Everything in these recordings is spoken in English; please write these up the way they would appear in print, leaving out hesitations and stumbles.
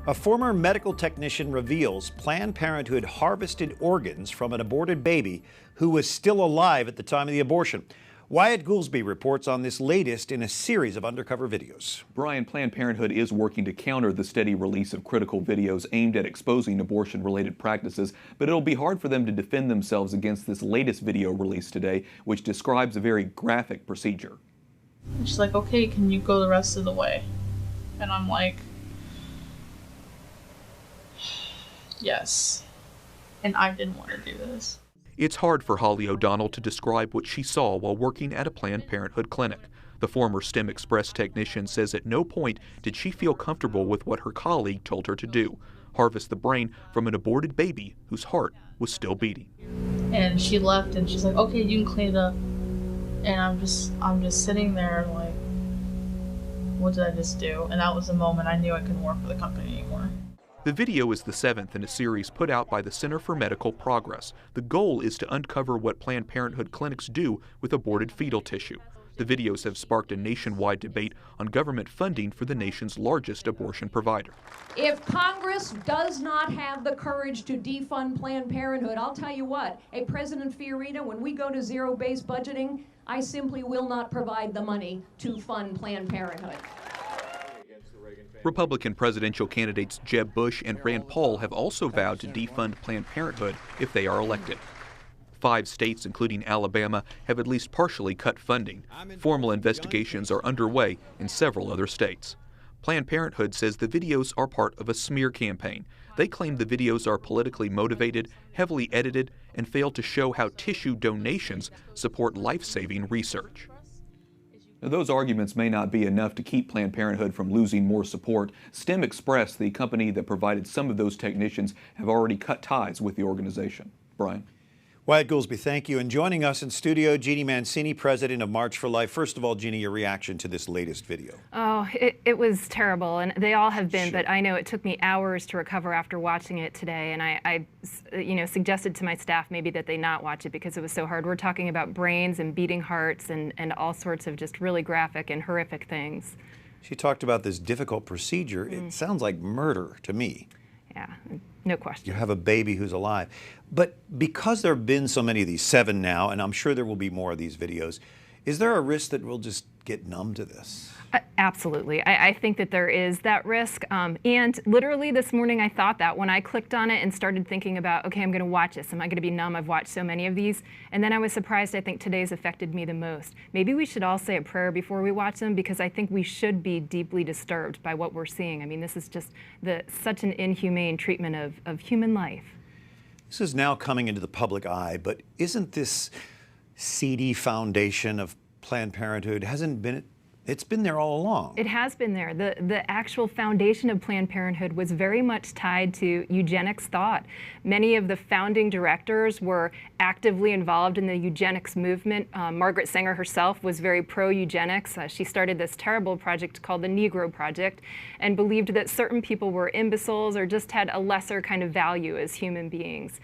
A former medical technician reveals Planned Parenthood harvested organs from an aborted baby who was still alive at the time of the abortion. Wyatt Goolsby reports on this latest in a series of undercover videos. Brian, Planned Parenthood is working to counter the steady release of critical videos aimed at exposing abortion-related practices, but it'll be hard for them to defend themselves against this latest video released today, which describes a very graphic procedure. And she's like, okay, can you go the rest of the way? And I'm like, yes. And I didn't want to do this. It's hard for Holly O'Donnell to describe what she saw while working at a Planned Parenthood clinic. The former STEM Express technician says at no point did she feel comfortable with what her colleague told her to do, harvest the brain from an aborted baby whose heart was still beating. And she left and she's like, okay, you can clean it up. And I'm just sitting there like, what did I just do? And that was the moment I knew I couldn't work for the company anymore. The video is the 7th in a series put out by the Center for Medical Progress. The goal is to uncover what Planned Parenthood clinics do with aborted fetal tissue. The videos have sparked a nationwide debate on government funding for the nation's largest abortion provider. If Congress does not have the courage to defund Planned Parenthood, I'll tell you what, President Fiorina, when we go to zero-based budgeting, I simply will not provide the money to fund Planned Parenthood. Republican presidential candidates Jeb Bush and Rand Paul have also vowed to defund Planned Parenthood if they are elected. 5 states, including Alabama, have at least partially cut funding. Formal investigations are underway in several other states. Planned Parenthood says the videos are part of a smear campaign. They claim the videos are politically motivated, heavily edited, and fail to show how tissue donations support life-saving research. Now, those arguments may not be enough to keep Planned Parenthood from losing more support. STEM Express, the company that provided some of those technicians, have already cut ties with the organization. Brian. Wyatt Goolsby, thank you. And joining us in studio, Jeannie Mancini, president of March for Life. First of all, Jeannie, your reaction to this latest video. Oh, it was terrible, and they all have been, Sure. but I know it took me hours to recover after watching it today, and I suggested to my staff maybe that they not watch it because it was so hard. We're talking about brains and beating hearts and all sorts of just really graphic and horrific things. She talked about this difficult procedure. It sounds like murder to me. Yeah, no question. You have a baby who's alive. But because there have been so many of these, 7 now, and I'm sure there will be more of these videos, is there a risk that we'll just get numb to this? Absolutely. I think that there is that risk. And literally this morning I thought that when I clicked on it and started thinking about, okay, I'm going to watch this. Am I going to be numb? I've watched so many of these. And then I was surprised. I think today's affected me the most. Maybe we should all say a prayer before we watch them, because I think we should be deeply disturbed by what we're seeing. I mean, this is just such an inhumane treatment of human life. This is now coming into the public eye, but isn't this seedy foundation of Planned Parenthood, it's been there all along? It has been there. The actual foundation of Planned Parenthood was very much tied to eugenics thought. Many of the founding directors were actively involved in the eugenics movement. Margaret Sanger herself was very pro-eugenics. She started this terrible project called the Negro Project and believed that certain people were imbeciles or just had a lesser kind of value as human beings.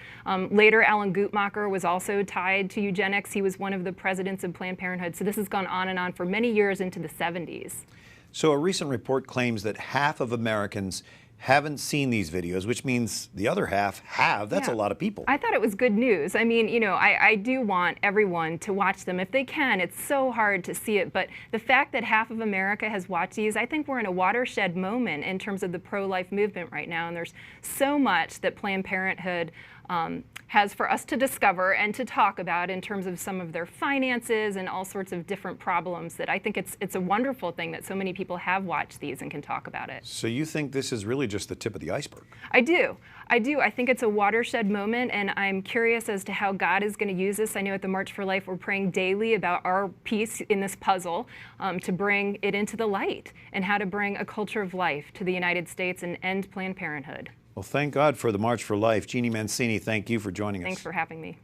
Later, Alan Guttmacher was also tied to eugenics. He was one of the presidents of Planned Parenthood. So this has gone on and on for many years into the 70s. So a recent report claims that half of Americans haven't seen these videos, which means the other half have. That's a lot of people. I thought it was good news. I mean, you know, I do want everyone to watch them if they can. It's so hard to see it, but the fact that half of America has watched these, I think we're in a watershed moment in terms of the pro-life movement right now, and there's so much that Planned Parenthood has for us to discover and to talk about in terms of some of their finances and all sorts of different problems that I think it's a wonderful thing that so many people have watched these and can talk about it. So you think this is really just the tip of the iceberg? I do. I think it's a watershed moment, and I'm curious as to how God is going to use this. I know at the March for Life we're praying daily about our piece in this puzzle to bring it into the light and how to bring a culture of life to the United States and end Planned Parenthood. Well, thank God for the March for Life. Jeannie Mancini, thank you for joining us. Thanks for having me.